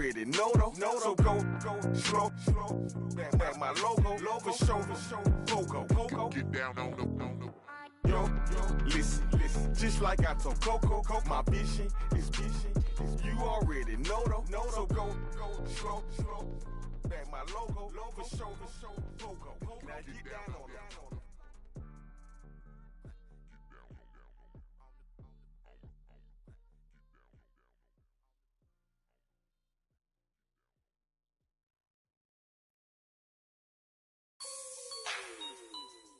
already know though. So go slow. Back my logo for show. Pogo. Get down on the. Yo, listen. Just like I told Coco, my vision is vision. You already know though. So go slow. Back my logo for show. Pogo. Now get down on it.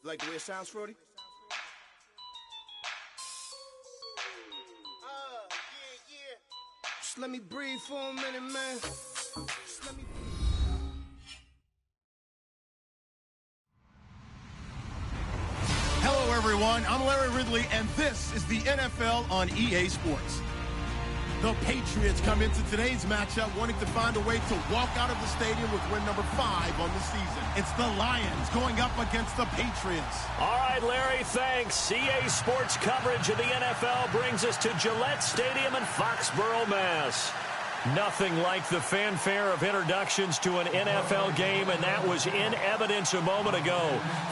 Like the way it sounds, Frody? Yeah. Just let me breathe for a minute, man. Just let me... Hello, everyone. I'm Larry Ridley, and this is the NFL on EA Sports. The Patriots come into today's matchup wanting to find a way to walk out of the stadium with win number 5 on the season. It's the Lions going up against the Patriots. All right, Larry, thanks. EA Sports coverage of the NFL brings us to Gillette Stadium in Foxborough, Mass. Nothing like the fanfare of introductions to an NFL game, and that was in evidence a moment ago.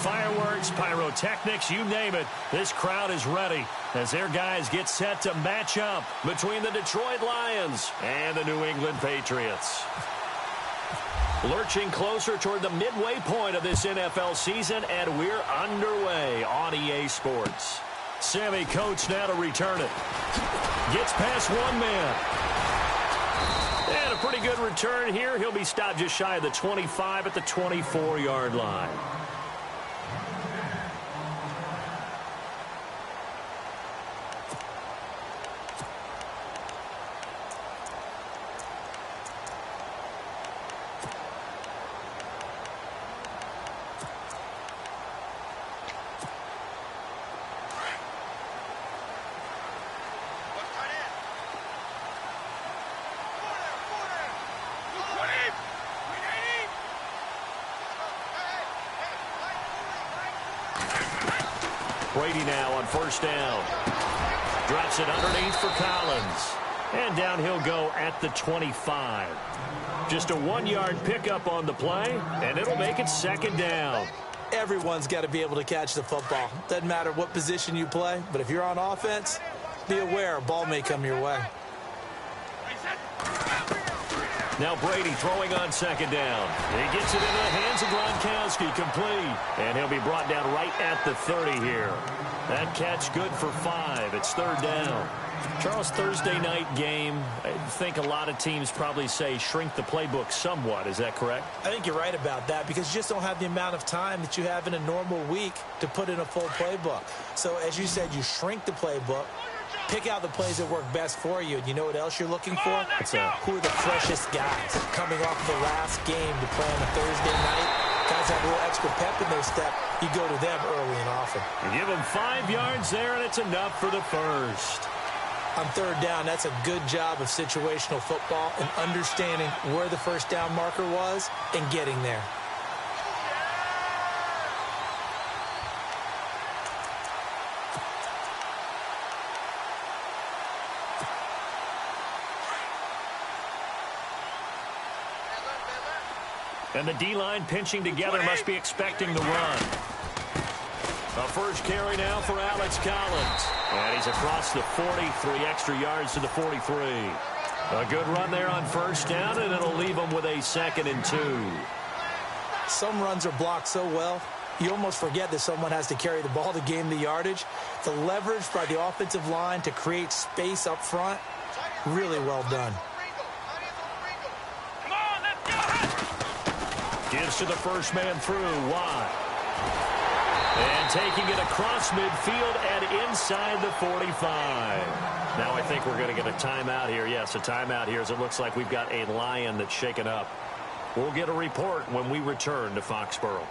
Fireworks, pyrotechnics, you name it. This crowd is ready as their guys get set to match up between the Detroit Lions and the New England Patriots. Lurching closer toward the midway point of this NFL season, and we're underway on EA Sports. Sammy Coates now to return it. Gets past one man. And a pretty good return here. He'll be stopped just shy of the 25 at the 24-yard line. Brady now on first down. Drops it underneath for Collins. And down he'll go at the 25. Just a 1-yard pickup on the play, and it'll make it second down. Everyone's got to be able to catch the football. Doesn't matter what position you play, but if you're on offense, be aware a ball may come your way. Now Brady throwing on second down. He gets it into the hands of Gronkowski, complete. And he'll be brought down right at the 30 here. That catch good for 5. It's third down. Charles, Thursday night game, I think a lot of teams probably say shrink the playbook somewhat. Is that correct? I think you're right about that because you just don't have the amount of time that you have in a normal week to put in a full playbook. So as you said, you shrink the playbook. Pick out the plays that work best for you. And you know what else you're looking for? Who are the freshest guys coming off the last game to play on a Thursday night? Guys have a little extra pep in their step. You go to them early and often. You give them 5 yards there, and it's enough for the first. On third down, that's a good job of situational football and understanding where the first down marker was and getting there. And the D-line pinching together must be expecting the run. A first carry now for Alex Collins. And he's across the 40, 3 extra yards to the 43. A good run there on first down, and it'll leave him with a 2nd and 2. Some runs are blocked so well, you almost forget that someone has to carry the ball to gain the yardage. The leverage by the offensive line to create space up front, really well done. Gives to the first man through. Watt. And taking it across midfield and inside the 45. Now I think we're going to get a timeout here. Yes, a timeout here as it looks like we've got a Lion that's shaken up. We'll get a report when we return to Foxborough.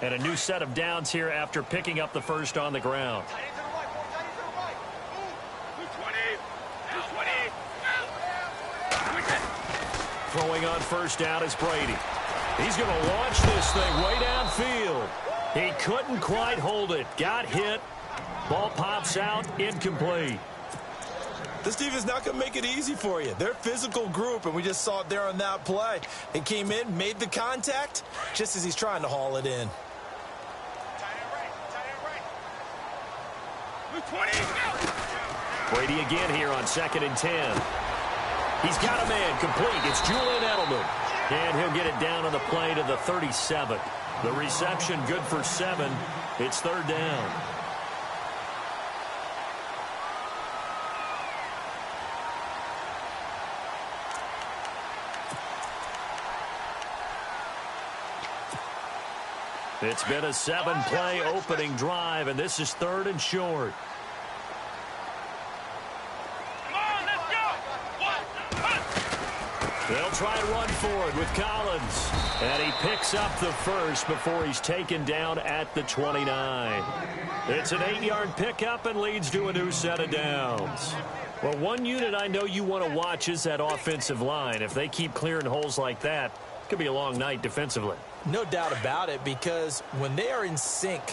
And a new set of downs here after picking up the first on the ground. Throwing on first down is Brady. He's going to launch this thing way downfield. He couldn't quite hold it. Got hit. Ball pops out. Incomplete. This defense is not going to make it easy for you. They're a physical group, and we just saw it there on that play. He came in, made the contact, just as he's trying to haul it in. Brady again here on 2nd and 10. He's got a man complete. It's Julian Edelman. And he'll get it down on the play to the 37. The reception good for 7. It's 3rd down. It's been a 7-play opening drive, and this is 3rd and short. They'll try and run for it with Collins. And he picks up the first before he's taken down at the 29. It's an 8-yard pickup and leads to a new set of downs. Well, one unit I know you want to watch is that offensive line. If they keep clearing holes like that, it could be a long night defensively. No doubt about it, because when they are in sync,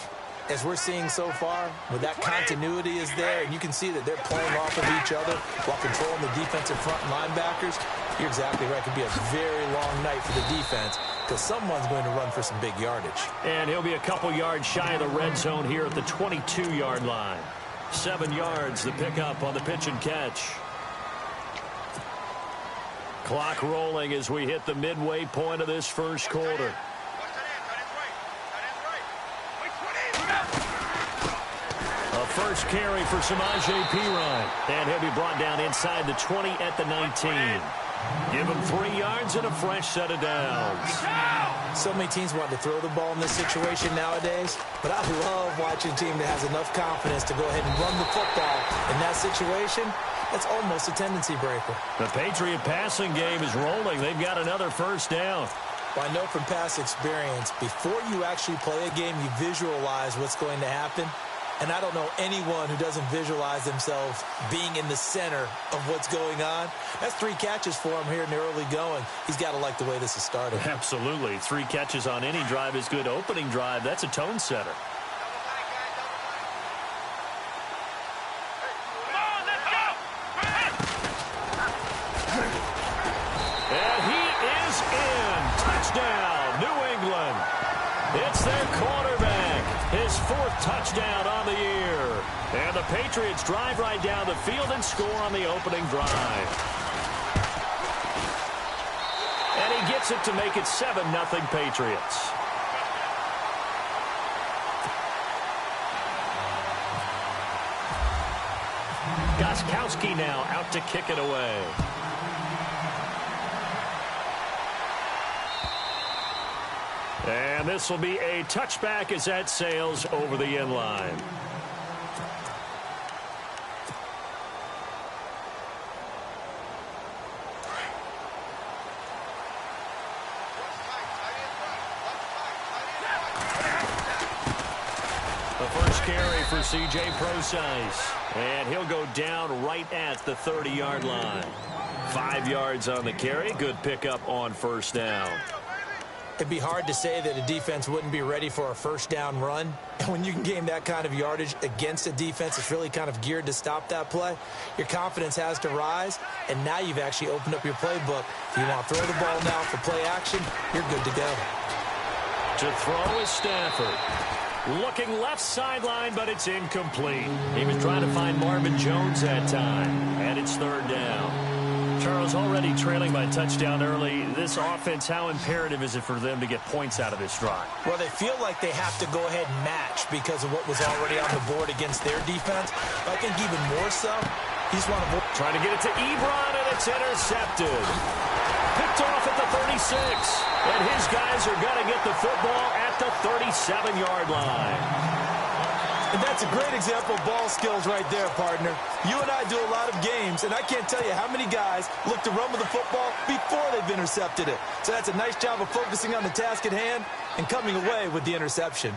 as we're seeing so far, when that continuity is there, and you can see that they're playing off of each other while controlling the defensive front linebackers, you're exactly right. It could be a very long night for the defense because someone's going to run for some big yardage. And he'll be a couple yards shy of the red zone here at the 22-yard line. 7 yards, the pickup on the pitch and catch. Clock rolling as we hit the midway point of this first quarter. A first carry for Samaje Perine. And he'll be brought down inside the 20 at the 19. Give him 3 yards and a fresh set of downs. So many teams want to throw the ball in this situation nowadays, but I love watching a team that has enough confidence to go ahead and run the football in that situation. That's almost a tendency breaker. The Patriot passing game is rolling. They've got another first down. Well, I know from past experience, before you actually play a game, you visualize what's going to happen. And I don't know anyone who doesn't visualize themselves being in the center of what's going on. That's 3 catches for him here in the early going. He's got to like the way this is started. Absolutely. 3 catches on any drive is good. Opening drive, that's a tone setter. And he is in. Touchdown, New England. It's their quarterback. His 4th touchdown on the year. And the Patriots drive right down the field and score on the opening drive. And he gets it to make it 7-0 Patriots. Gostkowski now out to kick it away. And this will be a touchback as that sails over the end line. The first carry for C.J. Prosise. And he'll go down right at the 30-yard line. 5 yards on the carry. Good pickup on first down. It'd be hard to say that a defense wouldn't be ready for a first down run. And when you can gain that kind of yardage against a defense that's really kind of geared to stop that play, your confidence has to rise, and now you've actually opened up your playbook. If you want to throw the ball now for play action, you're good to go. To throw is Stafford. Looking left sideline, but it's incomplete. He was trying to find Marvin Jones that time, and it's 3rd down. Charles, already trailing by touchdown early. This offense, how imperative is it for them to get points out of this drive? Well, they feel like they have to go ahead and match because of what was already on the board against their defense. But I think even more so, he's one of trying to get it to Ebron, and it's intercepted. Picked off at the 36. And his guys are going to get the football at the 37-yard line. And that's a great example of ball skills right there, partner. You and I do a lot of games, and I can't tell you how many guys look to run with the football before they've intercepted it. So that's a nice job of focusing on the task at hand and coming away with the interception.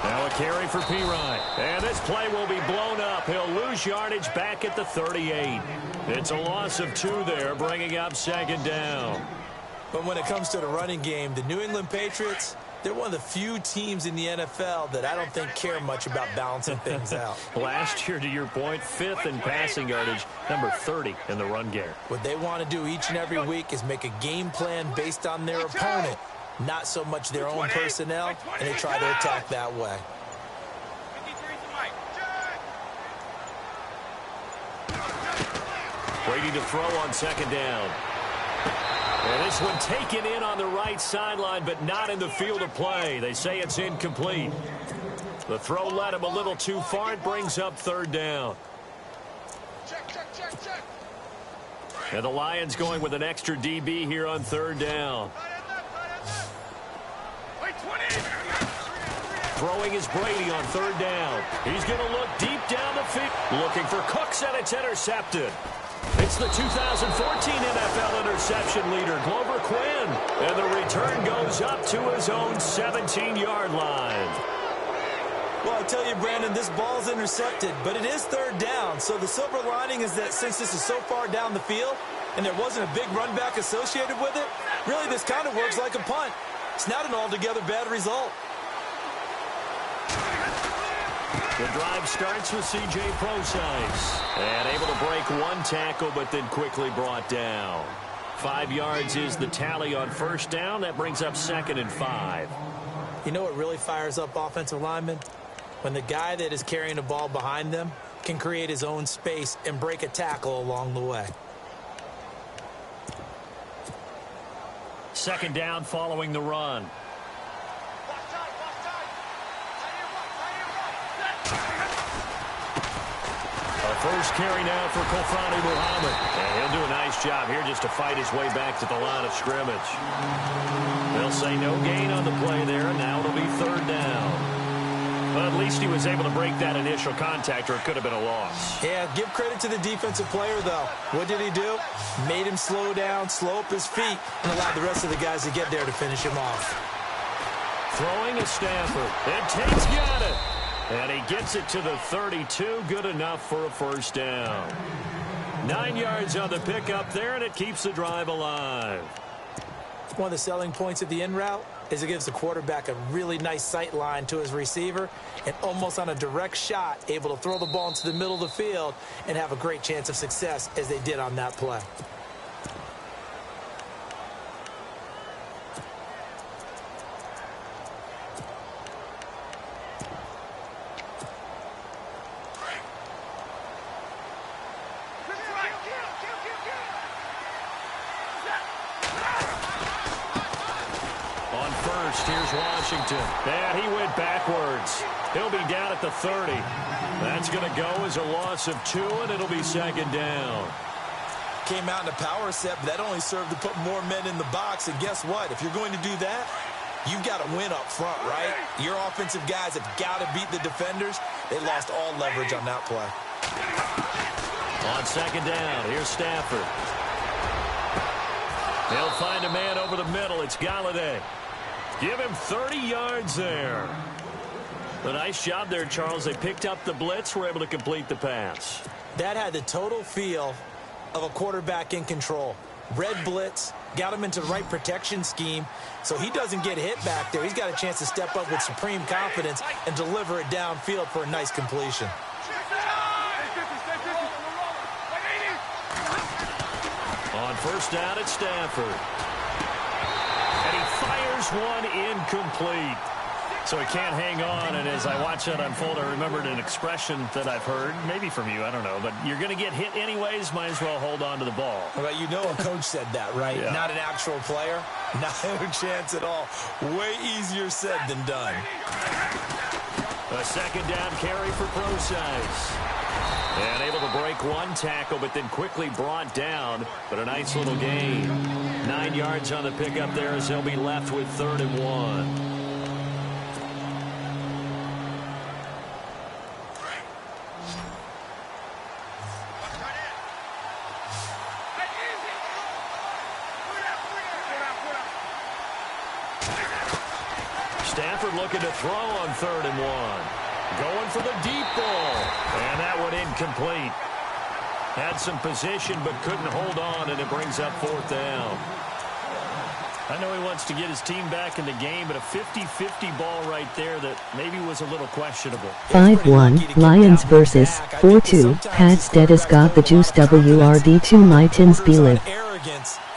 Now a carry for Pirine. And this play will be blown up. He'll lose yardage back at the 38. It's a loss of 2 there, bringing up second down. But when it comes to the running game, the New England Patriots, they're one of the few teams in the NFL that I don't think care much about balancing things out. Last year, to your point, 5th in passing yardage, number 30 in the run game. What they want to do each and every week is make a game plan based on their opponent, not so much their own personnel, and they try to attack that way. Brady to throw on second down. And this one taken in on the right sideline, but not in the field of play. They say it's incomplete. The throw led him a little too far. It brings up third down. And the Lions going with an extra DB here on third down. Throwing is Brady on third down. He's going to look deep down the field. Looking for Cooks, and it's intercepted. It's the 2014 NFL interception leader, Glover Quinn. And the return goes up to his own 17-yard line. Well, I tell you, Brandon, this ball's intercepted, but it is third down. So the silver lining is that since this is so far down the field and there wasn't a big run back associated with it, really this kind of works like a punt. It's not an altogether bad result. The drive starts with C.J. Prosise. And able to break one tackle, but then quickly brought down. 5 yards is the tally on first down. That brings up 2nd and 5. You know what really fires up offensive linemen? When the guy that is carrying the ball behind them can create his own space and break a tackle along the way. Second down following the run. First carry now for Kofrani Muhammad. And he'll do a nice job here just to fight his way back to the line of scrimmage. They'll say no gain on the play there, and now it'll be third down. But at least he was able to break that initial contact, or it could have been a loss. Yeah, give credit to the defensive player, though. What did he do? Made him slow down, slow up his feet, and allowed the rest of the guys to get there to finish him off. Throwing is Stafford. And Tate's got it. And he gets it to the 32. Good enough for a first down. 9 yards on the pickup there, and it keeps the drive alive. One of the selling points of the in route is it gives the quarterback a really nice sight line to his receiver, and almost on a direct shot, able to throw the ball into the middle of the field and have a great chance of success as they did on that play. Here's Washington. And he went backwards. He'll be down at the 30. That's going to go as a loss of 2, and it'll be second down. Came out in a power set, but that only served to put more men in the box. And guess what? If you're going to do that, you've got to win up front, right? Your offensive guys have got to beat the defenders. They lost all leverage on that play. On second down, here's Stafford. He'll find a man over the middle. It's Galladay. Give him 30 yards there. A nice job there, Charles. They picked up the blitz, were able to complete the pass. That had the total feel of a quarterback in control. Red blitz, got him into the right protection scheme, so he doesn't get hit back there. He's got a chance to step up with supreme confidence and deliver it downfield for a nice completion. On first down, it's Stafford. And he fires one incomplete. So he can't hang on, and as I watch that unfold, I remembered an expression that I've heard, maybe from you, I don't know, but you're going to get hit anyways, might as well hold on to the ball. Well, you know a coach said that, right? Yeah. Not an actual player. Not a chance at all. Way easier said than done. A second down carry for Prosise. And able to break one tackle, but then quickly brought down. But a nice little gain. 9 yards on the pickup there as they'll be left with 3rd and 1. Stafford looking to throw on 3rd and 1. Going for the deep ball. And that one incomplete. Had some position but couldn't hold on, and it brings up 4th down. I know he wants to get his team back in the game, but a 50-50 ball right there that maybe was a little questionable. 5-1, Lions versus 4-2, Pat Stedis got the juice WRD2 my tins believe.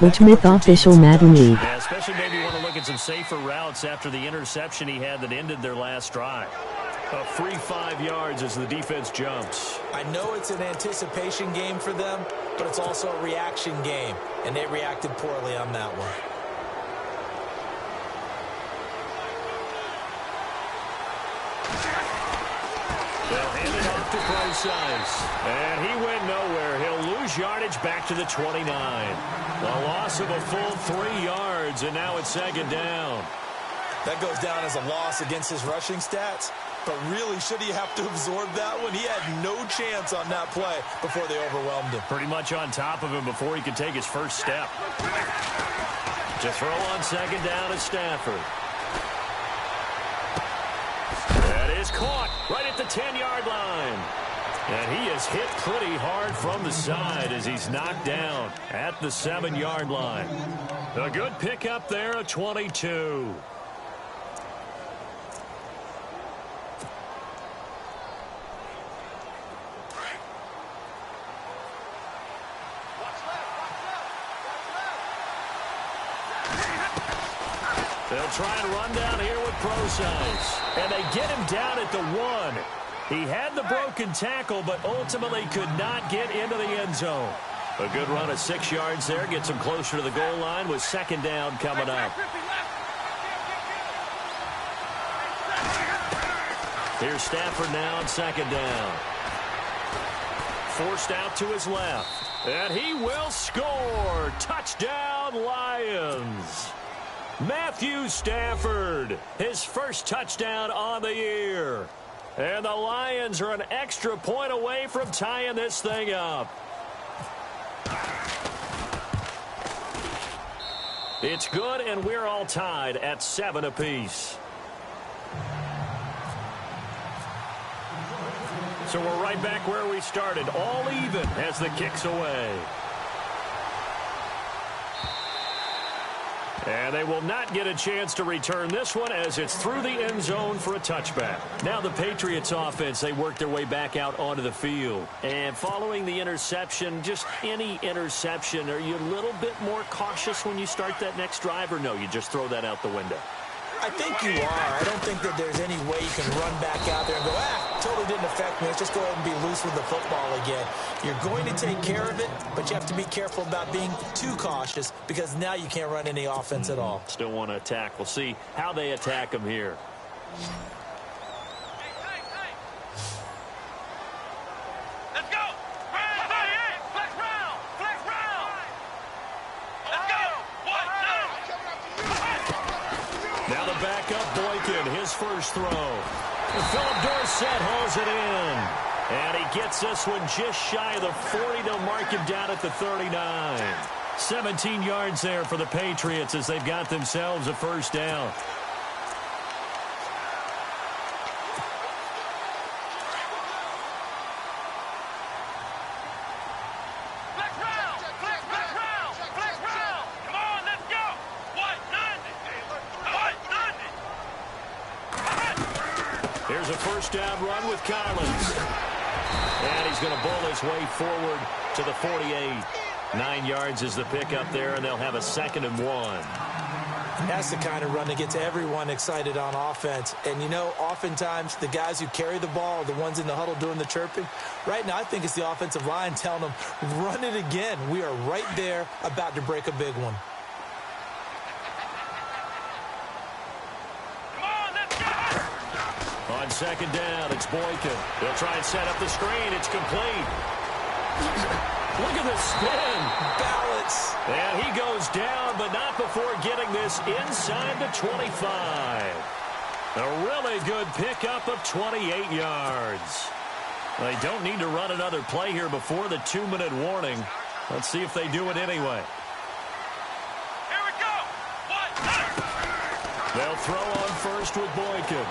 Which myth official Madden League? Yeah, especially maybe want to look at some safer routes after the interception he had that ended their last drive. A free 5 yards as the defense jumps. I know it's an anticipation game for them, but it's also a reaction game, and they reacted poorly on that one. They'll hand it off to Procise. And he went nowhere. He'll lose yardage back to the 29. A loss of a full 3 yards, and now it's 2nd down. That goes down as a loss against his rushing stats. But really, should he have to absorb that one? He had no chance on that play before they overwhelmed him. Pretty much on top of him before he could take his first step. To throw on 2nd down is Stafford. That is caught right at the 10-yard line. And he is hit pretty hard from the side as he's knocked down at the 7-yard line. A good pickup there at 22. They'll try and run down here with Procise. And they get him down at the 1. He had the broken tackle, but ultimately could not get into the end zone. A good run of 6 yards there. Gets him closer to the goal line with 2nd down coming up. Here's Stafford now on 2nd down. Forced out to his left. And he will score. Touchdown, Lions. Matthew Stafford, his first touchdown on the year. And the Lions are an extra point away from tying this thing up. It's good, and we're all tied at 7 apiece. So we're right back where we started, all even as the kick's away. And they will not get a chance to return this one as it's through the end zone for a touchback. Now the Patriots offense, they work their way back out onto the field. And following the interception, just any interception, are you a little bit more cautious when you start that next drive, or no, you just throw that out the window? I think you are. I don't think that there's any way you can run back out there and go, totally didn't affect me. Let's just go ahead and be loose with the football again. You're going to take care of it, but you have to be careful about being too cautious because now you can't run any offense at all. Still want to attack. We'll see how they attack him here. First throw. Philip Dorsett hauls it in. And he gets this one just shy of the 40. They'll mark him down at the 39. 17 yards there for the Patriots as they've got themselves a first down. Here's a first down run with Collins. And he's going to bowl his way forward to the 48. 9 yards is the pickup there, and they'll have a 2nd and 1. That's the kind of run that gets everyone excited on offense. And, you know, oftentimes the guys who carry the ball are the ones in the huddle doing the chirping. Right now, I think it's the offensive line telling them, run it again. We are right there about to break a big one. On 2nd down, it's Boykin. They'll try and set up the screen. It's complete. Look at the spin. Balance. And he goes down, but not before getting this inside the 25. A really good pickup of 28 yards. They don't need to run another play here before the 2-minute warning. Let's see if they do it anyway. Here we go. They'll throw on first with Boykin.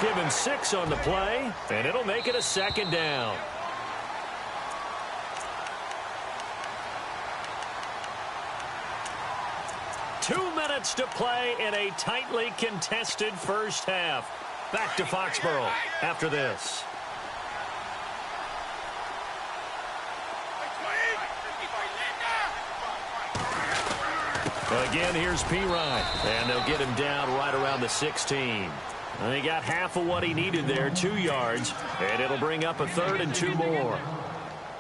Give him 6 on the play, and it'll make it a 2nd down. Two minutes to play in a tightly contested first half. Back to Foxborough after this. Again, here's Pirine, and they'll get him down right around the 16. And he got half of what he needed there, 2 yards, and it'll bring up a 3rd and 2 more.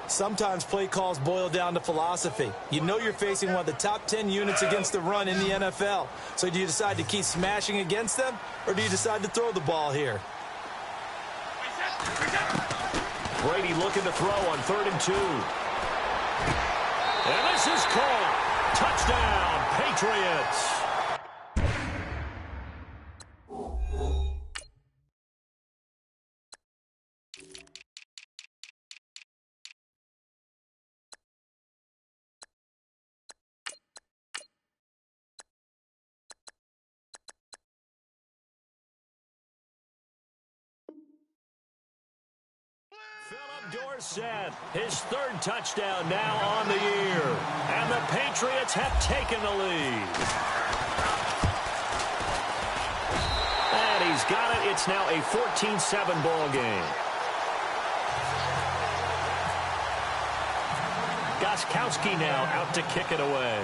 Sometimes play calls boil down to philosophy. You know you're facing one of the top 10 units against the run in the NFL. So do you decide to keep smashing against them, or do you decide to throw the ball here? Brady looking to throw on 3rd and 2. And this is caught. Touchdown, Patriots. Dorsett, his 3rd touchdown now on the year. And the Patriots have taken the lead. And he's got it. It's now a 14-7 ball game. Gostkowski now out to kick it away.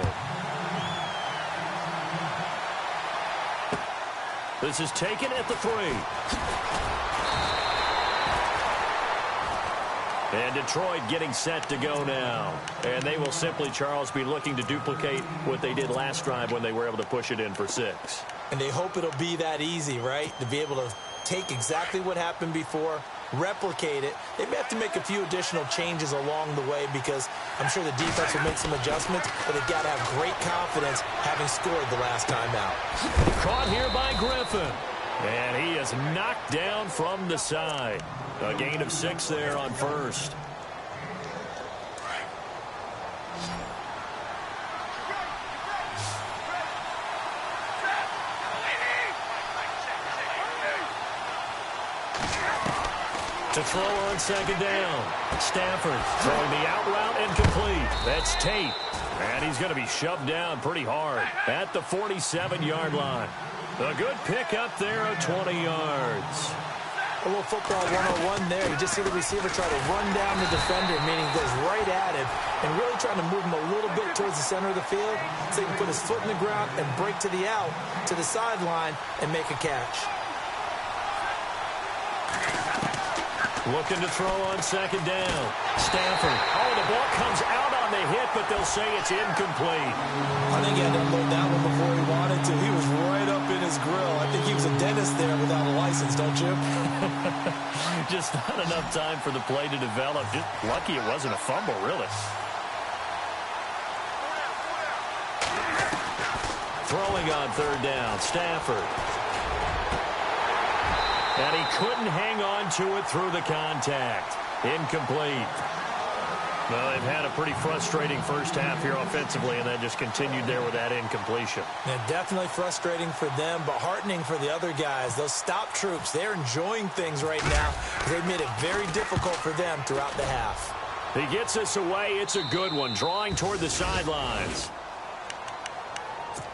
This is taken at the 3. And Detroit getting set to go now. And they will simply, Charles, be looking to duplicate what they did last drive when they were able to push it in for 6. And they hope it'll be that easy, right? To be able to take exactly what happened before, replicate it. They may have to make a few additional changes along the way because I'm sure the defense will make some adjustments, but they've got to have great confidence having scored the last time out. Caught here by Griffin. And he is knocked down from the side. A gain of 6 there on 1st. To throw on 2nd down. Stafford throwing the out route incomplete. That's Tate. And he's going to be shoved down pretty hard at the 47-yard line. A good pickup there of 20 yards. A little football 101 there. You just see the receiver try to run down the defender, meaning goes right at him and really trying to move him a little bit towards the center of the field so he can put his foot in the ground and break to the out, to the sideline, and make a catch. Looking to throw on 2nd down. Stafford. Oh, the ball comes out on the hit, but they'll say it's incomplete. I think he had to unload that one before he wanted to. He was right up in his grill. I think he was a dentist there without a license, don't you? Just not enough time for the play to develop. Just lucky it wasn't a fumble, really. Throwing on 3rd down. Stafford. And he couldn't hang on to it through the contact. Incomplete. Well, they've had a pretty frustrating first half here offensively, and then just continued there with that incompletion. Yeah, definitely frustrating for them, but heartening for the other guys. Those stop troops, they're enjoying things right now. They've made it very difficult for them throughout the half. He gets us away. It's a good one, drawing toward the sidelines.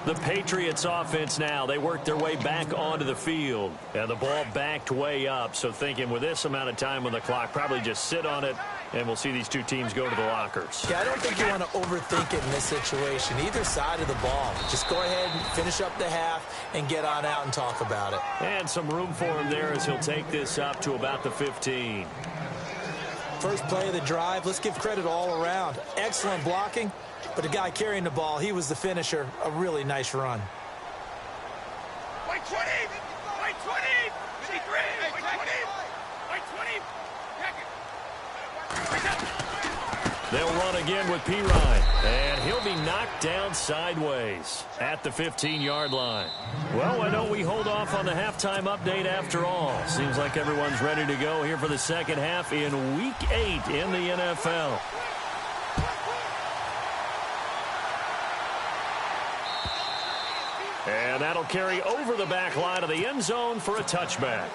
The Patriots offense now, they work their way back onto the field. And the ball backed way up, so thinking with this amount of time on the clock, probably just sit on it, and we'll see these two teams go to the lockers. Yeah, I don't think you want to overthink it in this situation, either side of the ball. Just go ahead and finish up the half and get on out and talk about it. And some room for him there as he'll take this up to about the 15. First play of the drive, let's give credit all around. Excellent blocking. But the guy carrying the ball, he was the finisher. A really nice run. White 20! White 20! 53! White 20! White 20! They'll run again with Pirine. And he'll be knocked down sideways at the 15-yard line. Well, why don't we hold off on the halftime update after all? Seems like everyone's ready to go here for the second half in Week 8 in the NFL. And that'll carry over the back line of the end zone for a touchback.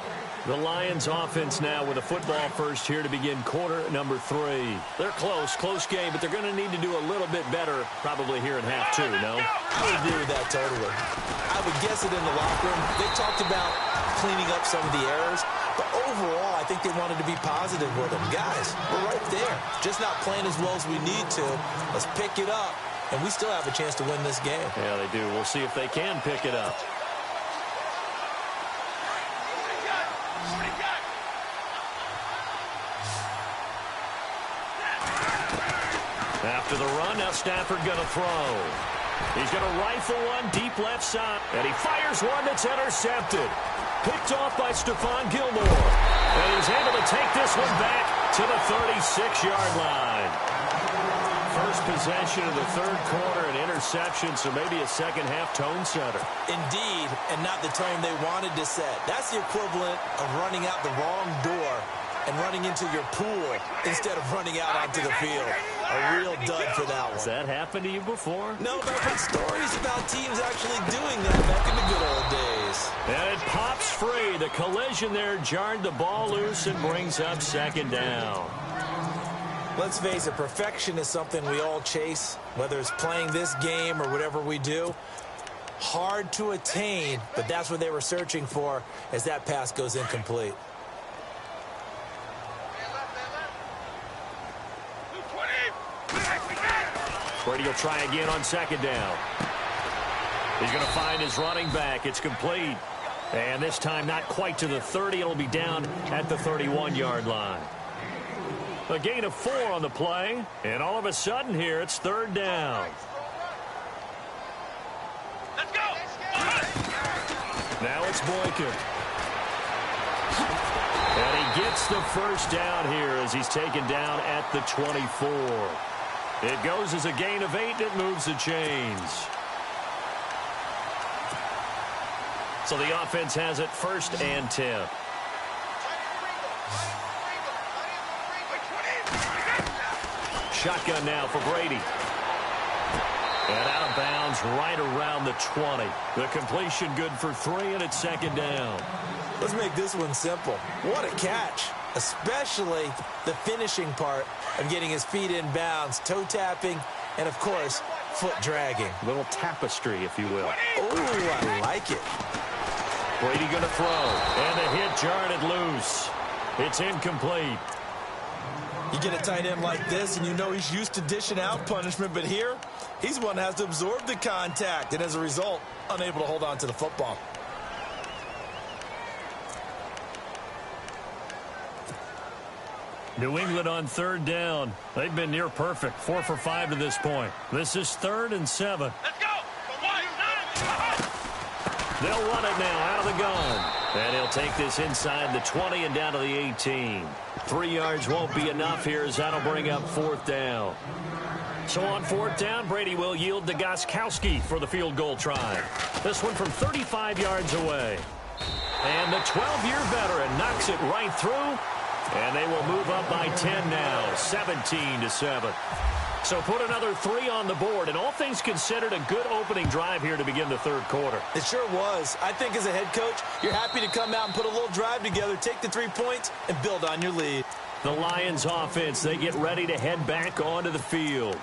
The Lions offense now with a football first here to begin quarter number 3. They're close game, but they're going to need to do a little bit better probably here in half 2, no? I would agree with that totally. I would guess it in the locker room. They talked about cleaning up some of the errors, but overall I think they wanted to be positive with them. Guys, we're right there. Just not playing as well as we need to. Let's pick it up, and we still have a chance to win this game. Yeah, they do. We'll see if they can pick it up. After the run, now Stafford going to throw. He's going to rifle one deep left side. And he fires one that's intercepted. Picked off by Stephon Gilmore. And he's able to take this one back to the 36-yard line. First possession of the third quarter, an interception, so maybe a second-half tone setter. Indeed, and not the tone they wanted to set. That's the equivalent of running out the wrong door and running into your pool instead of running out onto the field. A real dud for that one. Has that happened to you before? No, but I've heard stories about teams actually doing that back in the good old days. And it pops free. The collision there jarred the ball loose and brings up second down. Let's face it, perfection is something we all chase, whether it's playing this game or whatever we do. Hard to attain, but that's what they were searching for as that pass goes incomplete. Brady will try again on second down. He's going to find his running back. It's complete. And this time not quite to the 30. It'll be down at the 31-yard line. A gain of 4 on the play. And all of a sudden here, it's third down. Let's go! Now it's Boykin. And he gets the first down here as he's taken down at the 24. It goes as a gain of 8, and it moves the chains. So the offense has it first and 10. Shotgun now for Brady. And out of bounds right around the 20. The completion good for 3, and it's second down. Let's make this one simple. What a catch, especially the finishing part of getting his feet in bounds, toe tapping, and of course, foot dragging. A little tapestry, if you will. Oh, I like it. Brady going to throw, and the hit jarred it loose. It's incomplete. You get a tight end like this, and you know he's used to dishing out punishment, but here, he's the one that has to absorb the contact, and as a result, unable to hold on to the football. New England on third down. They've been near perfect, 4 for 5 to this point. This is 3rd and 7. Let's go! They'll run it now out of the gun. And he'll take this inside the 20 and down to the 18. 3 yards won't be enough here as that'll bring up 4th down. So on 4th down, Brady will yield to Gostkowski for the field goal try. This one from 35 yards away. And the 12-year veteran knocks it right through. And they will move up by 10 now, 17-7. So put another 3 on the board, and all things considered, a good opening drive here to begin the third quarter. It sure was. I think as a head coach, you're happy to come out and put a little drive together, take the 3 points, and build on your lead. The Lions offense, they get ready to head back onto the field.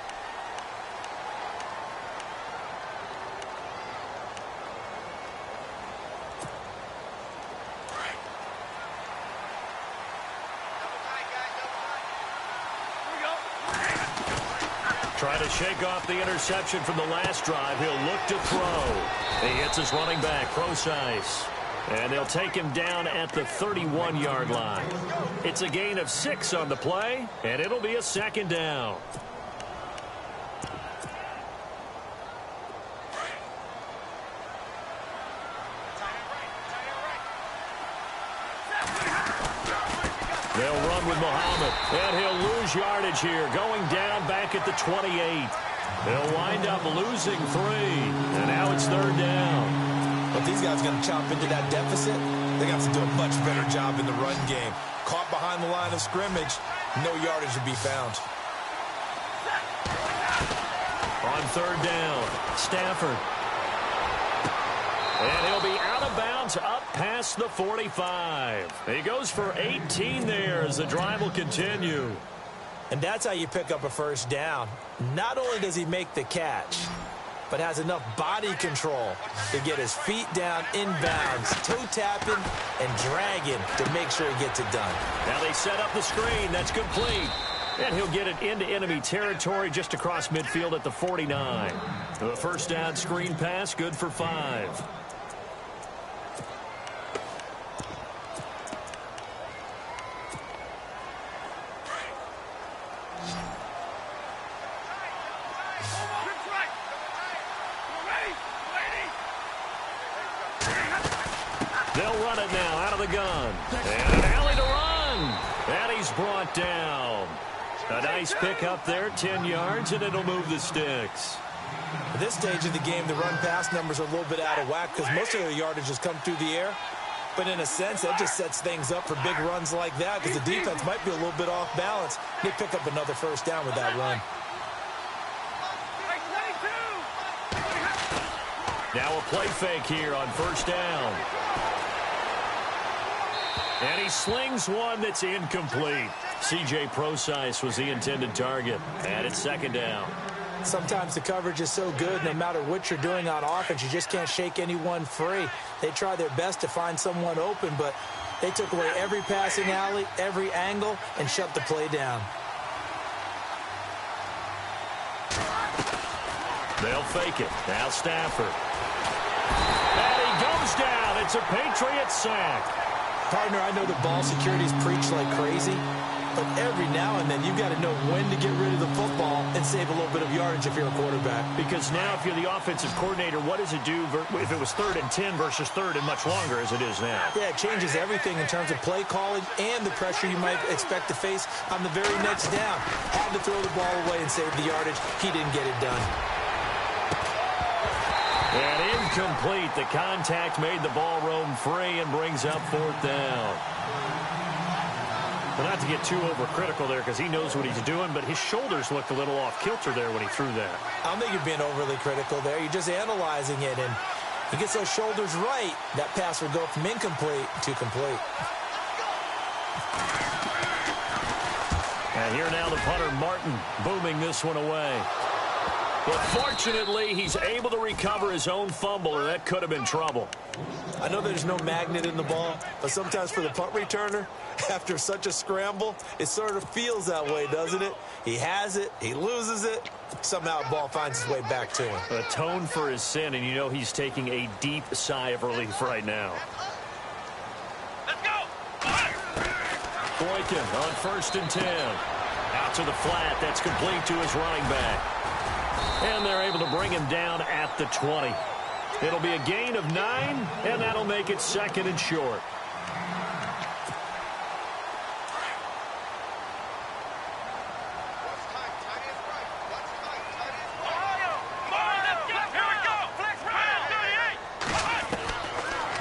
Try to shake off the interception from the last drive. He'll look to throw. He hits his running back, Procise. And they'll take him down at the 31-yard line. It's a gain of 6 on the play, and it'll be a second down. They'll run with Muhammad, and he'll lose yardage here, going down back at the 28. They'll wind up losing 3, and now it's third down. But these guys are going to chop into that deficit. They got to do a much better job in the run game. Caught behind the line of scrimmage, no yardage to be found. On third down, Stafford. And he'll be out of bounds up past the 45. He goes for 18 there as the drive will continue. And that's how you pick up a first down. Not only does he make the catch, but has enough body control to get his feet down inbounds, toe tapping and dragging to make sure he gets it done. Now they set up the screen. That's complete. And he'll get it into enemy territory just across midfield at the 49. The first down screen pass, good for 5. They'll run it now out of the gun. And an alley to run. And he's brought down. A nice pick up there, 10 yards, and it'll move the sticks. At this stage of the game, the run-pass numbers are a little bit out of whack because most of their yardage has come through the air. But in a sense, that just sets things up for big runs like that because the defense might be a little bit off balance. They pick up another first down with that run. Now a play fake here on first down. And he slings one that's incomplete. C.J. Prosise was the intended target. And it's second down. Sometimes the coverage is so good, no matter what you're doing on offense, you just can't shake anyone free. They try their best to find someone open, but they took away every passing alley, every angle, and shut the play down. They'll fake it. Now Stafford. And he goes down. It's a Patriots sack. Partner, I know the ball security's preached like crazy, but every now and then you've got to know when to get rid of the football and save a little bit of yardage if you're a quarterback. Because now if you're the offensive coordinator, what does it do if it was 3rd and 10 versus 3rd and much longer as it is now? Yeah, it changes everything in terms of play calling and the pressure you might expect to face on the very next down. Had to throw the ball away and save the yardage. He didn't get it done. And incomplete. The contact made the ball roam free and brings up 4th down. Well, not to get too overcritical there because he knows what he's doing, but his shoulders looked a little off kilter there when he threw that. I don't think you're being overly critical there. You're just analyzing it, and he gets those shoulders right. That pass will go from incomplete to complete. And here now the punter, Martin, booming this one away. But fortunately, he's able to recover his own fumble, or that could have been trouble. I know there's no magnet in the ball, but sometimes for the punt returner, after such a scramble, it sort of feels that way, doesn't it? He has it, he loses it, somehow the ball finds its way back to him. Atone for his sin, and you know he's taking a deep sigh of relief right now. Let's go! Boykin on 1st and 10. Out to the flat, that's complete to his running back. And they're able to bring him down at the 20. It'll be a gain of 9, and that'll make it 2nd and short.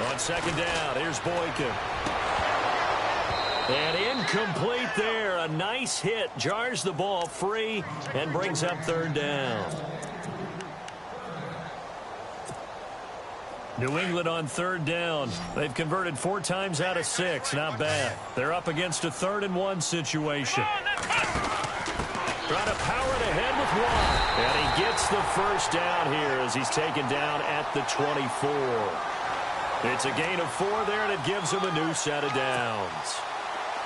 On 2nd down, here's Boykin. And incomplete there. A nice hit. Jars the ball free and brings up 3rd down. New England on 3rd down. They've converted 4 times out of 6. Not bad. They're up against a 3rd and 1 situation. Trying to power it ahead with 1. And he gets the first down here as he's taken down at the 24. It's a gain of 4 there, and it gives him a new set of downs.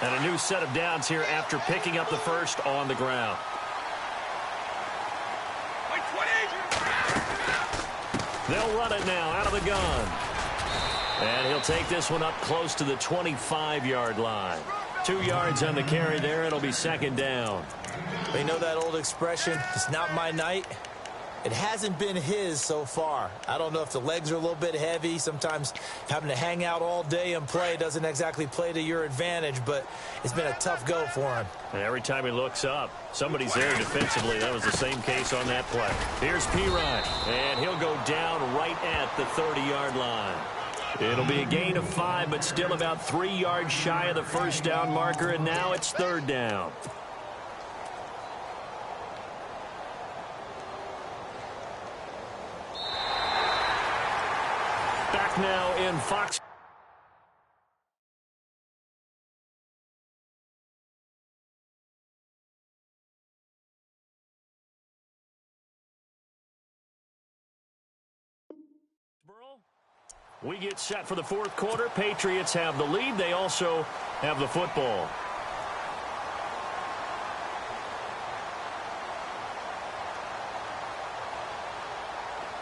And a new set of downs here after picking up the first on the ground. They'll run it now out of the gun. And he'll take this one up close to the 25-yard line. 2 yards on the carry there. It'll be 2nd down. You know that old expression, it's not my night? It hasn't been his so far. I don't know if the legs are a little bit heavy. Sometimes having to hang out all day and play doesn't exactly play to your advantage, but it's been a tough go for him. And every time he looks up, somebody's there defensively. That was the same case on that play. Here's Pirine, and he'll go down right at the 30-yard line. It'll be a gain of 5, but still about 3 yards shy of the first down marker, and now it's 3rd down. Back now in Fox. We get set for the fourth quarter. Patriots have the lead. They also have the football.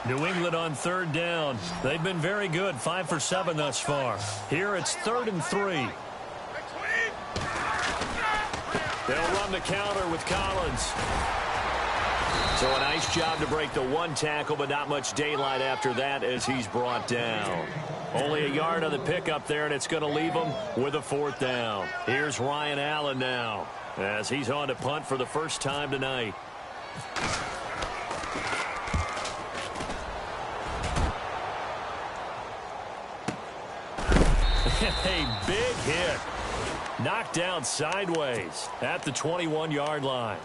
New England on third down. They've been very good, 5 for 7 thus far. Here it's 3rd and 3. They'll run the counter with Collins. So a nice job to break the one tackle, but not much daylight after that as he's brought down. Only a yard on the pickup there, and it's going to leave him with a 4th down. Here's Ryan Allen now as he's on to punt for the first time tonight. A big hit. Knocked down sideways at the 21-yard line.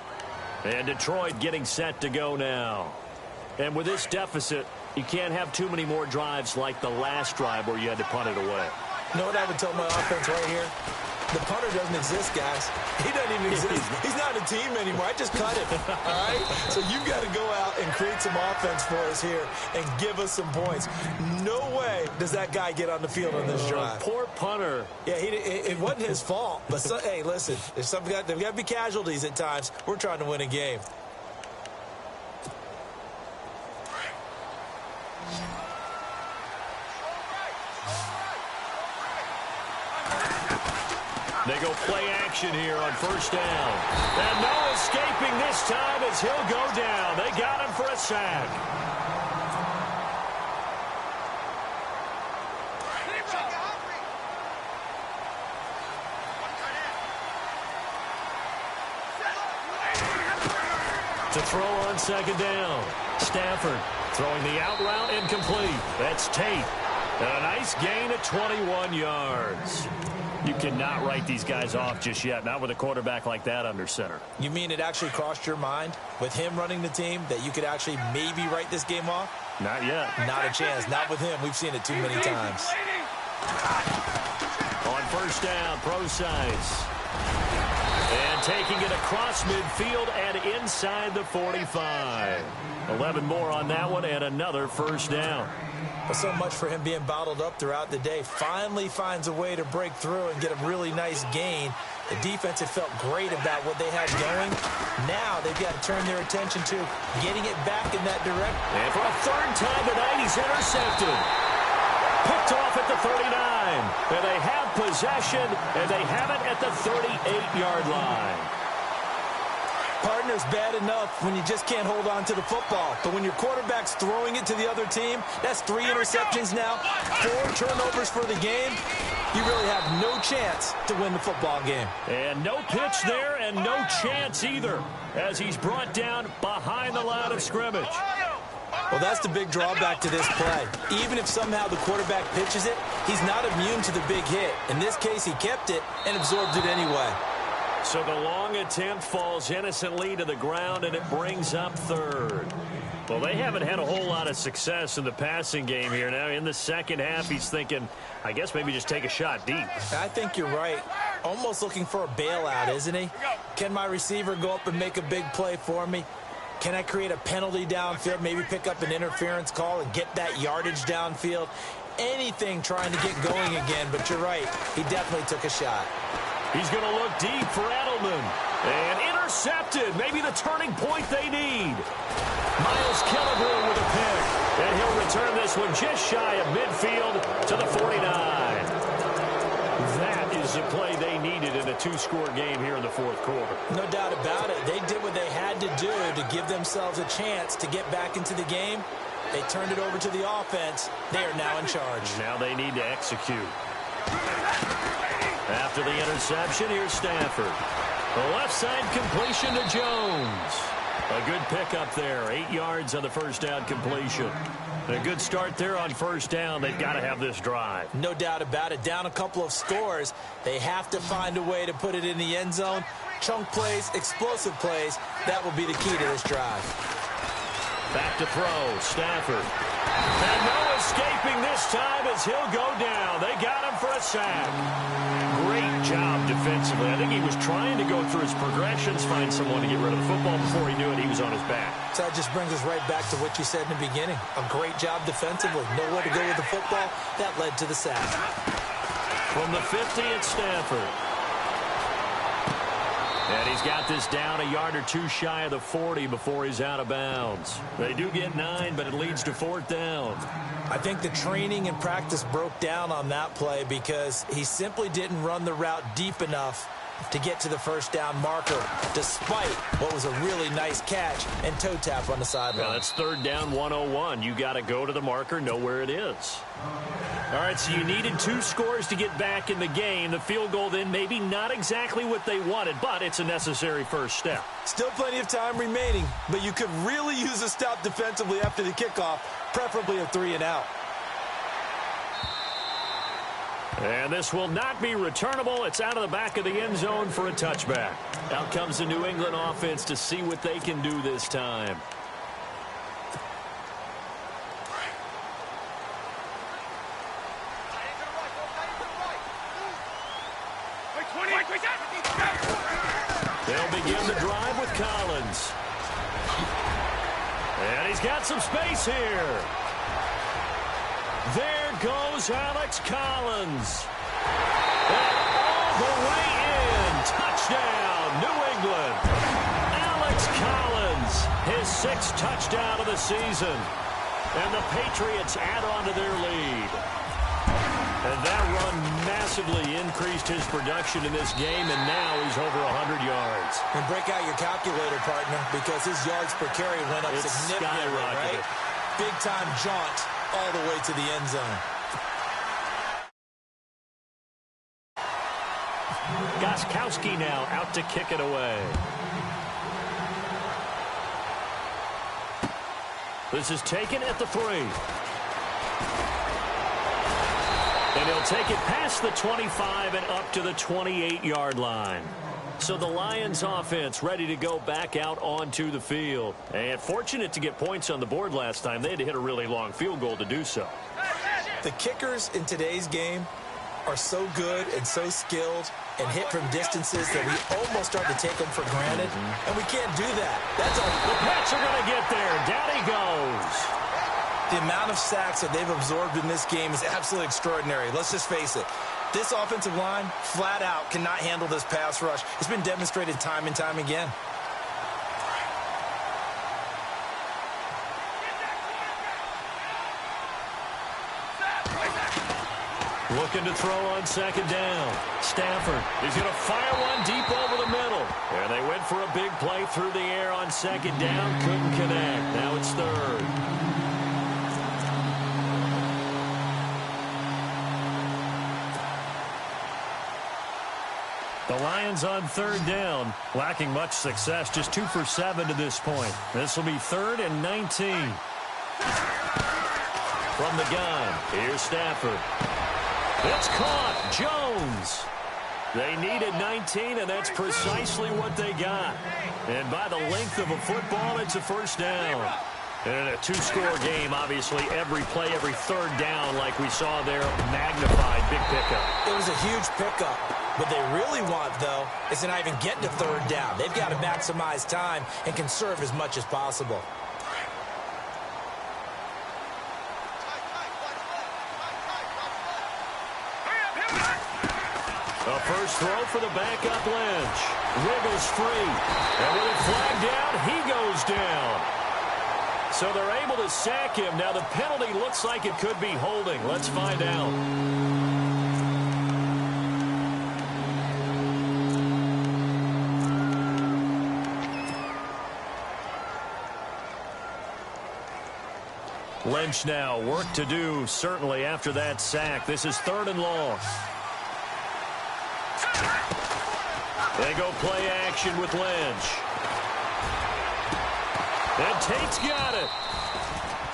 And Detroit getting set to go now. And with this deficit, you can't have too many more drives like the last drive where you had to punt it away. You know what I would tell my offense right here? The punter doesn't exist, guys. He doesn't even exist. He's not a team anymore. I just cut him. All right? So you've got to go out and create some offense for us here and give us some points. No way does that guy get on the field on this drive. Poor punter. Yeah, it wasn't his fault. But, hey, listen, there's got to be casualties at times. We're trying to win a game. They go play action here on first down. And no escaping this time as he'll go down. They got him for a sack. To throw on second down. Stafford throwing the out route incomplete. That's Tate. And a nice gain of 21 yards. You cannot write these guys off just yet, not with a quarterback like that under center. You mean it actually crossed your mind with him running the team that you could actually maybe write this game off? Not yet. Not a chance. Not with him. We've seen it too many times. On first down, Prosise. And taking it across midfield and inside the 45. 11 more on that one and another first down. But so much for him being bottled up throughout the day. Finally finds a way to break through and get a really nice gain. The defense had felt great about what they had going. Now they've got to turn their attention to getting it back in that direction. And for a third time tonight, he's intercepted. Picked off at the 39. And they have possession, and they have it at the 38-yard line. Partner's bad enough when you just can't hold on to the football. But when your quarterback's throwing it to the other team, that's 3 interceptions now, 4 turnovers for the game. You really have no chance to win the football game. And no pitch there and no chance either as he's brought down behind the line of scrimmage. Well, that's the big drawback to this play. Even if somehow the quarterback pitches it, he's not immune to the big hit. In this case, he kept it and absorbed it anyway. So the long attempt falls innocently to the ground, and it brings up third. Well, they haven't had a whole lot of success in the passing game here. Now, in the second half, he's thinking, I guess maybe just take a shot deep. I think you're right. Almost looking for a bailout, isn't he? Can my receiver go up and make a big play for me? Can I create a penalty downfield, maybe pick up an interference call and get that yardage downfield? Anything trying to get going again, but you're right. He definitely took a shot. He's going to look deep for Edelman. And intercepted. Maybe the turning point they need. Miles Killebrew with a pick. And he'll return this one just shy of midfield to the 49. That is the play they needed in a 2-score game here in the fourth quarter. No doubt about it. They did what they had to do to give themselves a chance to get back into the game. They turned it over to the offense. They are now in charge. Now they need to execute. After the interception, here's Stafford. The left side completion to Jones. A good pickup there. 8 yards on the first down completion. A good start there on first down. They've got to have this drive. No doubt about it. Down a couple of scores. They have to find a way to put it in the end zone. Chunk plays, explosive plays. That will be the key to this drive. Back to throw. Stafford. And no escaping this time as he'll go down. They got him for a sack. Great job defensively. I think he was trying to go through his progressions, find someone to get rid of the football. Before he knew it, he was on his back. So that just brings us right back to what you said in the beginning. A great job defensively. Nowhere to go with the football. That led to the sack. From the 50, it's Stafford. And he's got this down a yard or two shy of the 40 before he's out of bounds. They do get 9, but it leads to 4th down. I think the training and practice broke down on that play because he simply didn't run the route deep enough to get to the first down marker, despite what was a really nice catch and toe tap on the sideline. Well, that's 3rd down 101. You got to go to the marker, know where it is. All right, so you needed 2 scores to get back in the game. The field goal then maybe not exactly what they wanted, but it's a necessary first step. Still plenty of time remaining, but you could really use a stop defensively after the kickoff, preferably a 3-and-out. And this will not be returnable. It's out of the back of the end zone for a touchback. Out comes the New England offense to see what they can do this time. They'll begin the drive with Collins. And he's got some space here. There goes Alex Collins. And all the way in. Touchdown, New England. Alex Collins, his 6th touchdown of the season. And the Patriots add on to their lead. And that run massively increased his production in this game, and now he's over 100 yards. And break out your calculator, partner, because his yards per carry went up significantly, right? Big-time jaunt all the way to the end zone. Gostkowski now out to kick it away. This is taken at the 3. And he'll take it past the 25 and up to the 28-yard line. So the Lions offense ready to go back out onto the field. And fortunate to get points on the board last time. They had to hit a really long field goal to do so. The kickers in today's game are so good and so skilled and hit from distances that we almost start to take them for granted. And we can't do that. That's the Pats are going to get there. Down he goes. The amount of sacks that they've absorbed in this game is absolutely extraordinary. Let's just face it. This offensive line, flat out, cannot handle this pass rush. It's been demonstrated time and time again. Looking to throw on 2nd down. Stafford is going to fire one deep over the middle. And they went for a big play through the air on 2nd down. Couldn't connect. Now it's 3rd. The Lions on 3rd down, lacking much success, just 2 for 7 to this point. This will be 3rd and 19. From the gun, here's Stafford. It's caught, Jones. They needed 19, and that's precisely what they got. And by the length of a football, it's a first down. And in a 2-score game, obviously, every play, every 3rd down, like we saw there, magnified, big pickup. It was a huge pickup. What they really want, though, is to not even get to 3rd down. They've got to maximize time and conserve as much as possible. A first throw for the backup Lynch. Wiggles free. And with it flagged down, he goes down. So they're able to sack him. Now the penalty looks like it could be holding. Let's find out. Lynch now, work to do, certainly after that sack. This is 3rd and long. They go play action with Lynch. And Tate's got it.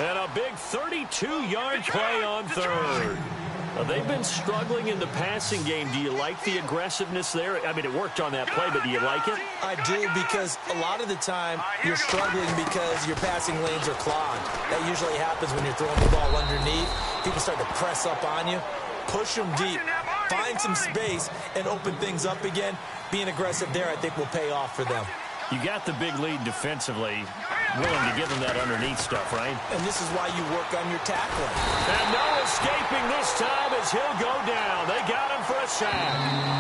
And a big 32-yard play on 3rd. They've been struggling in the passing game. Do you like the aggressiveness there? I mean, it worked on that play, but do you like it? I do, because a lot of the time you're struggling because your passing lanes are clogged. That usually happens when you're throwing the ball underneath. People start to press up on you. Push them deep. Find some space and open things up again. Being aggressive there, I think, will pay off for them. You got the big lead defensively. Willing to give them that underneath stuff, right? And this is why you work on your tackling. And no escaping this time as he'll go down. They got him for a sack.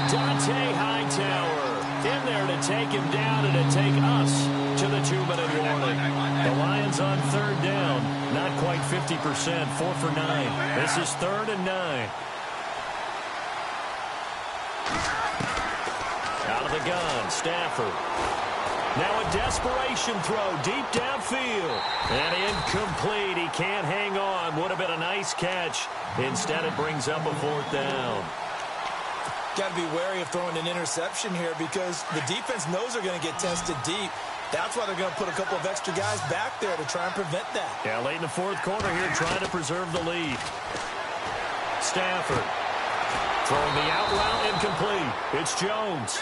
Dante Hightower in there to take him down and to take us to the 2-minute warning. The Lions on third down. Not quite 50%. 4 for 9. This is 3rd and 9. Out of the gun, Stafford. Now a desperation throw deep downfield. And incomplete. He can't hang on. Would have been a nice catch. Instead, it brings up a 4th down. Got to be wary of throwing an interception here because the defense knows they're going to get tested deep. That's why they're going to put a couple of extra guys back there to try and prevent that. Yeah, late in the 4th quarter here, trying to preserve the lead. Stafford throwing the out route incomplete. It's Jones.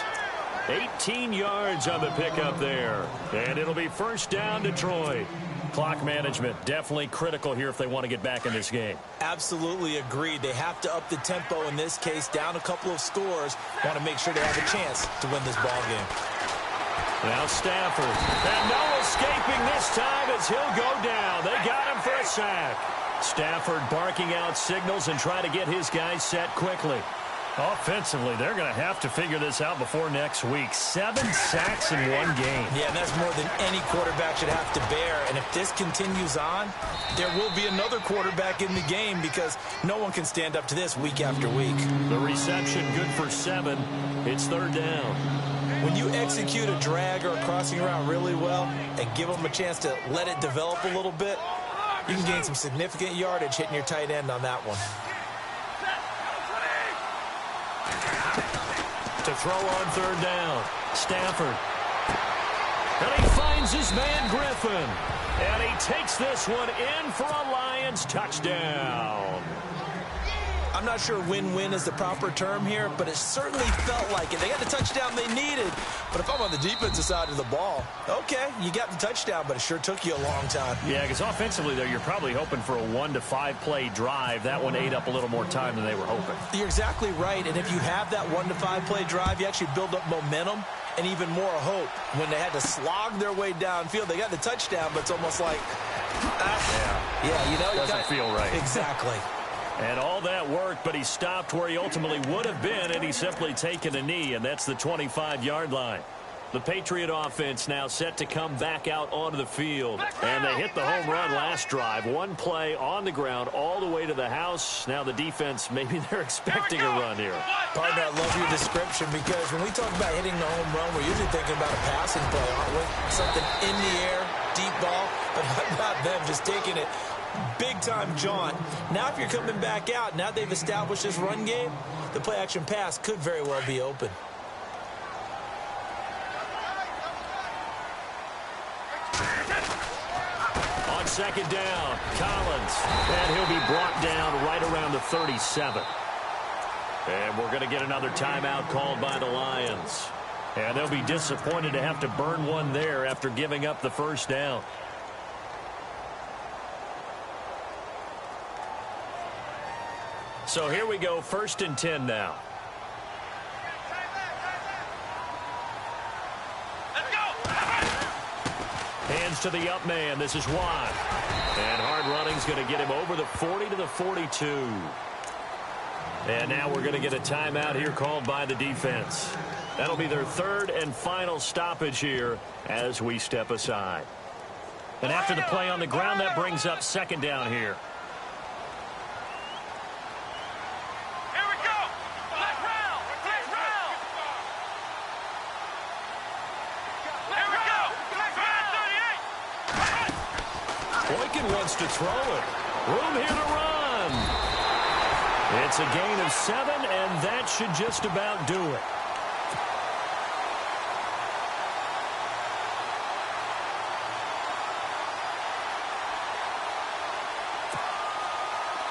18 yards on the pickup there. And it'll be 1st down, Detroit. Clock management definitely critical here if they want to get back in this game. Absolutely agreed. They have to up the tempo in this case, down a couple of scores. Want to make sure they have a chance to win this ball game. Now Stafford. And no escaping this time as he'll go down. They got him for a sack. Stafford barking out signals and trying to get his guys set quickly. Offensively, they're going to have to figure this out before next week. 7 sacks in one game. Yeah, and that's more than any quarterback should have to bear. And if this continues on, there will be another quarterback in the game because no one can stand up to this week after week. The reception good for 7. It's 3rd down. When you execute a drag or a crossing route really well and give them a chance to let it develop a little bit, you can gain some significant yardage hitting your tight end on that one. To throw on 3rd down. Stafford. And he finds his man Griffin. And he takes this one in for a Lions touchdown. I'm not sure win-win is the proper term here, but it certainly felt like it. They got the touchdown they needed. But if I'm on the defensive side of the ball, okay, you got the touchdown, but it sure took you a long time. Yeah, because offensively there, you're probably hoping for a 1 to 5 play drive. That one ate up a little more time than they were hoping. You're exactly right. And if you have that 1 to 5 play drive, you actually build up momentum and even more hope. When they had to slog their way downfield, they got the touchdown, but it's almost like, yeah, you know, doesn't feel right. Exactly. And all that worked, but he stopped where he ultimately would have been, and he's simply taken a knee, and that's the 25-yard line. The Patriot offense now set to come back out onto the field. And they hit the home run last drive. 1 play on the ground all the way to the house. Now the defense, maybe they're expecting a run here. Partner, I love your description because when we talk about hitting the home run, we're usually thinking about a passing play, aren't we? Something in the air, deep ball, but not them just taking it. Big-time jaunt. Now if you're coming back out, now they've established this run game, the play-action pass could very well be open. On 2nd down, Collins. And he'll be brought down right around the 37. And we're going to get another timeout called by the Lions. And they'll be disappointed to have to burn one there after giving up the 1st down. So here we go, 1st and 10 now. Hands to the up man. This is Watt. And hard running's going to get him over the 40 to the 42. And now we're going to get a timeout here called by the defense. That'll be their 3rd and final stoppage here as we step aside. And after the play on the ground, that brings up 2nd down here. Boykin wants to throw it. Room here to run. It's a gain of 7, and that should just about do it.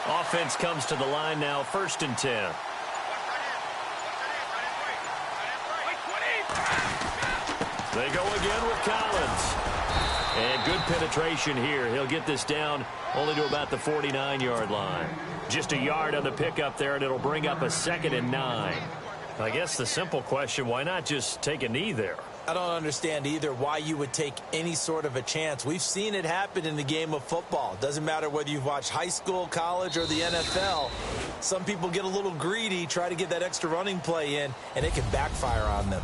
Offense comes to the line now, 1st and 10. They go again with Collins. And good penetration here. He'll get this down only to about the 49-yard line. Just a yard on the pickup there, and it'll bring up a 2nd and 9. I guess the simple question, why not just take a knee there? I don't understand either why you would take any sort of a chance. We've seen it happen in the game of football. Doesn't matter whether you've watched high school, college, or the NFL. Some people get a little greedy, try to get that extra running play in, and it can backfire on them.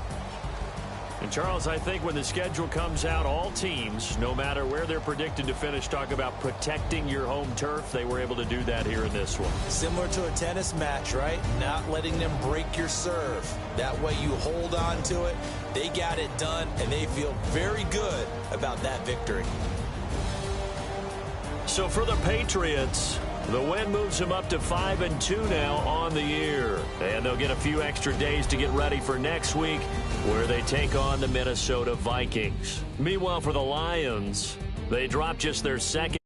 And, Charles, I think when the schedule comes out, all teams, no matter where they're predicted to finish, talk about protecting your home turf. They were able to do that here in this one. Similar to a tennis match, right? Not letting them break your serve. That way you hold on to it. They got it done, and they feel very good about that victory. So for the Patriots, the win moves them up to 5-2 now on the year. And they'll get a few extra days to get ready for next week, where they take on the Minnesota Vikings. Meanwhile, for the Lions, they drop just their second